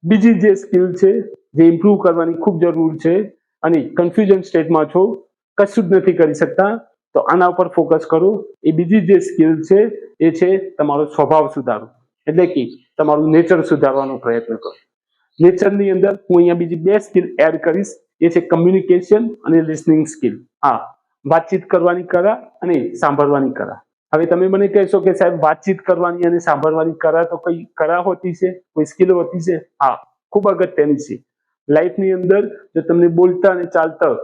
બીજી જે સ્કિલ છે જે ઇમ્પ્રુવ કરવાની ખૂબ જરૂર છે અને કન્ફ્યુઝન સ્ટેટમાં છો, કશું જ નથી કરી શકતા, તો આના ઉપર ફોકસ કરો. એ બીજી જે સ્કિલ છે એ છે તમારો સ્વભાવ સુધારો, એટલે કે તમારું નેચર સુધારવાનો પ્રયત્ન કરો. નેચરની અંદર હું અહીંયા બીજી બે સ્કિલ એડ કરીશ, એ છે કમ્યુનિકેશન અને લિસનિંગ સ્કિલ. હા, વાતચીત કરવાની કળા અને સાંભળવાની કળા. હવે તમે મને કહેશો કે સાહેબ વાતચીત કરવાની અને સાંભળવાની કળા તો કઈ કળા હોતી છે, કોઈ સ્કિલ હોતી છે? હા, ખૂબ અગત્યની છે. લાઈફની અંદર જો તમને બોલતા અને ચાલતા,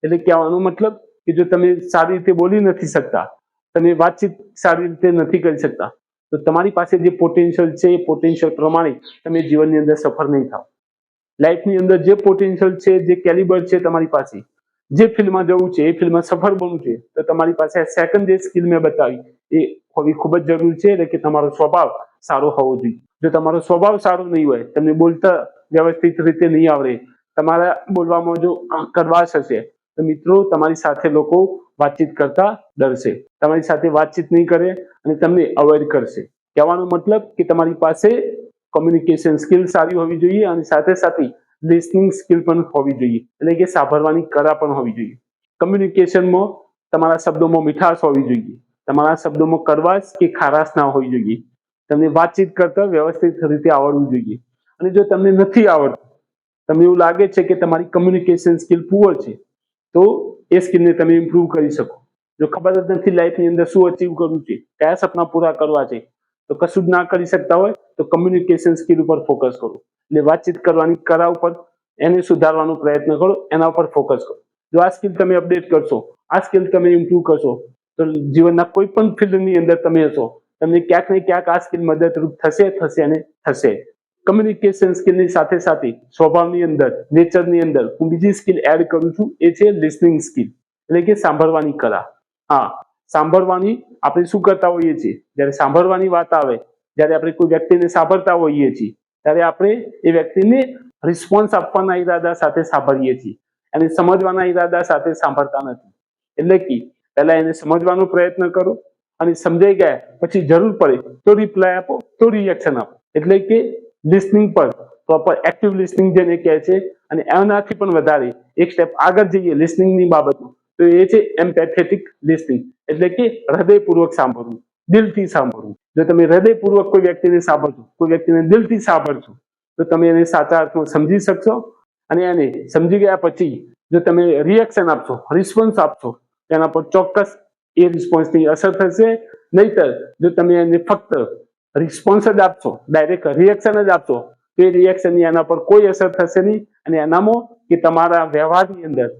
એટલે કહેવાનો મતલબ કે જો તમે સારી રીતે બોલી નથી શકતા, તમે વાતચીત સારી રીતે નથી કરી શકતા, તો તમારી પાસે જે પોટેન્શિયલ છે એ પોટેન્શિયલ પ્રમાણે તમે જીવનની અંદર સફળ નહીં થાવ. લાઈફની અંદર જે પોટેન્શિયલ છે, જે કેલિબર છે તમારી પાસે, જે ફિલ્ડમાં જવું છે, એ ફિલ્ડમાં સફળ બનવું છે, તો તમારી પાસે સેકન્ડ જે સ્કિલ મેં બતાવી એ હોવી ખૂબ જ જરૂરી છે, એટલે કે તમારો સ્વભાવ સારો હોવો જોઈએ. જો તમારો સ્વભાવ સારો નહીં હોય, તમને બોલતા વ્યવસ્થિત રીતે નહીં આવડે, તમારા બોલવામાં જો કડવાશ હશે, તો મિત્રો તમારી સાથે લોકો વાતચીત કરતા ડરશે, તમારી સાથે વાતચીત નહીં કરે અને તમને અવોઇડ કરશે. કહેવાનો મતલબ કે તમારી પાસે કોમ્યુનિકેશન સ્કિલ સારી હોવી જોઈએ અને સાથે સાથે લિસનિંગ સ્કિલ પણ હોવી જોઈએ, એટલે કે સાંભળવાની કળા પણ હોવી જોઈએ. કમ્યુનિકેશનમાં તમારા શબ્દોમાં મીઠાશ હોવી જોઈએ, તમારા શબ્દોમાં કડવાશ કે ખારાશ ના હોવી જોઈએ. તમને વાતચીત કરતા વ્યવસ્થિત રીતે આવડવું જોઈએ. અને જો તમને નથી આવડતું, તમને એવું લાગે છે કે તમારી કમ્યુનિકેશન સ્કિલ પુઅર છે, તો એ સ્કિલને તમે ઇમ્પ્રૂવ કરી શકો. જો ખબર જ નથી લાઈફની અંદર શું અચીવ કરવું છે, કયા સપના પૂરા કરવા છે, તો કશું જ ના કરી શકતા હોય તો કમ્યુનિકેશન સ્કિલ ઉપર ફોકસ કરો. એટલે વાતચીત કરવાની કળા ઉપર એને સુધારવાનો પ્રયત્ન કરો, એના ઉપર ફોકસ કરો. જો આ સ્કિલ તમે અપડેટ કરશો, આ સ્કિલ તમે ઇમ્પ્રૂવ કરશો, તો જીવનના કોઈ પણ ફિલ્ડની અંદર તમે હશો, તમને ક્યાંક ને ક્યાંક આ સ્કિલ મદદરૂપ થશે અને થશે. કમ્યુનિકેશન સ્કિલની સાથે સાથે સ્વભાવની અંદર, નેચરની અંદર હું બીજી સ્કિલ એડ કરું છું, એ છે લિસનિંગ સ્કિલ, એટલે કે સાંભળવાની કળા. હા, સાંભળવાની આપણે શું કરતા હોઈએ છીએ, જ્યારે સાંભળવાની વાત આવે, જ્યારે આપણે કોઈ વ્યક્તિને સાંભળતા હોઈએ છીએ, ત્યારે આપણે એ વ્યક્તિને રિસ્પોન્સ આપવાના ઈરાદા સાથે સાંભળીએ છીએ અને સમજવાના ઈરાદા સાથે સાંભળતા નથી. એટલે કે પહેલા એને સમજવાનો પ્રયત્ન કરો અને સમજાઈ ગયા પછી જરૂર પડે તો રિપ્લાય આપો, તો રિએક્શન આપો. એટલે કે લિસનિંગ પર પ્રોપર એક્ટિવ લિસનિંગ જેને કહે છે, અને એનાથી પણ વધારે એક સ્ટેપ આગળ જઈએ લિસનિંગની બાબતમાં, તો એ છે એમ્પેથેટિક લિસનિંગ, એટલે કે હૃદયપૂર્વક સાંભળવું, દિલથી સાંભળવું. જો તમે હૃદયપૂર્વક કોઈ વ્યક્તિને સાંભળશો, કોઈ વ્યક્તિને દિલથી સાંભળશો, તો તમે એને સાચા અર્થમાં સમજી શકશો. અને એને સમજી ગયા પછી જો તમે રિએક્શન આપશો, રિસ્પોન્સ આપશો, તેના પર ચોક્કસ એ રિસ્પોન્સની અસર થશે. નહીતર જો તમે એને ફક્ત રિસ્પોન્સ જ આપશો, ડાયરેક્ટ રિએક્શન જ આપશો, તો એ રિએક્શનની એના પર કોઈ અસર થશે નહીં અને એનામાં કે તમારા વ્યવહારની અંદર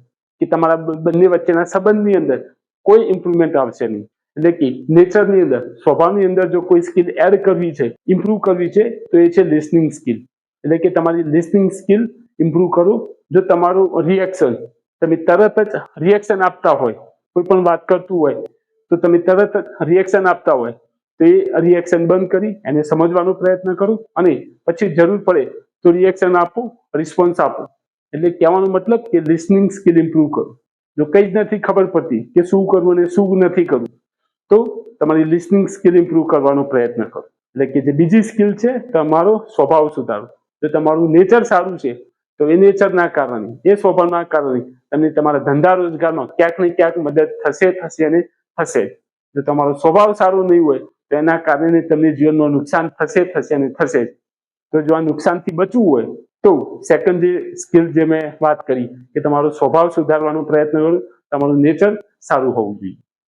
કે તમારા બંને વચ્ચેના સંબંધની અંદર કોઈ ઇમ્પ્રુવમેન્ટ આવશે નહીં. એટલે કે નેચરની અંદર, સ્વભાવની અંદર જો કોઈ સ્કિલ એડ કરવી છે, ઇમ્પ્રુવ કરવી છે, તો એ છે લિસનિંગ સ્કિલ. એટલે કે તમારી લિસનિંગ સ્કિલ ઇમ્પ્રુવ કરો. જો તમારું રિએક્શન, તમે તરત જ રિએક્શન આપતા હોય, કોઈ પણ વાત કરતું હોય તો તમે તરત જ રિએક્શન આપતા હોય, તો એ રિએક્શન બંધ કરી એને સમજવાનો પ્રયત્ન કરો અને પછી જરૂર પડે તો રિએક્શન આપો, રિસ્પોન્સ આપો. એટલે કહેવાનો મતલબ કે લિસનિંગ સ્કિલ ઇમ્પ્રુવ કરો. જો કંઈ જ નથી ખબર પડતી કે શું કરવું અને શું નથી કરવું, તો તમારી લિસનિંગ સ્કિલ ઇમ્પ્રુવ કરવાનો પ્રયત્ન કરો. એટલે કે જે બીજી સ્કિલ છે તમારો સ્વભાવ સુધારો. જો તમારું નેચર સારું છે, તો એ નેચરના કારણે, એ સ્વભાવના કારણે તમને તમારા ધંધા રોજગારમાં ક્યાંક ને ક્યાંક મદદ થશે અને થશે. જો તમારો સ્વભાવ સારો નહીં હોય, તો એના કારણે તમને જીવનમાં નુકસાન થશે અને થશે. તો જો આ નુકસાનથી બચવું હોય, તો સેકન્ડ જે સ્કિલ જે મેં વાત કરી કે તમારો સ્વભાવ સુધારવાનો પ્રયત્ન કરો, તમારું નેચર સારું હોવું જોઈએ.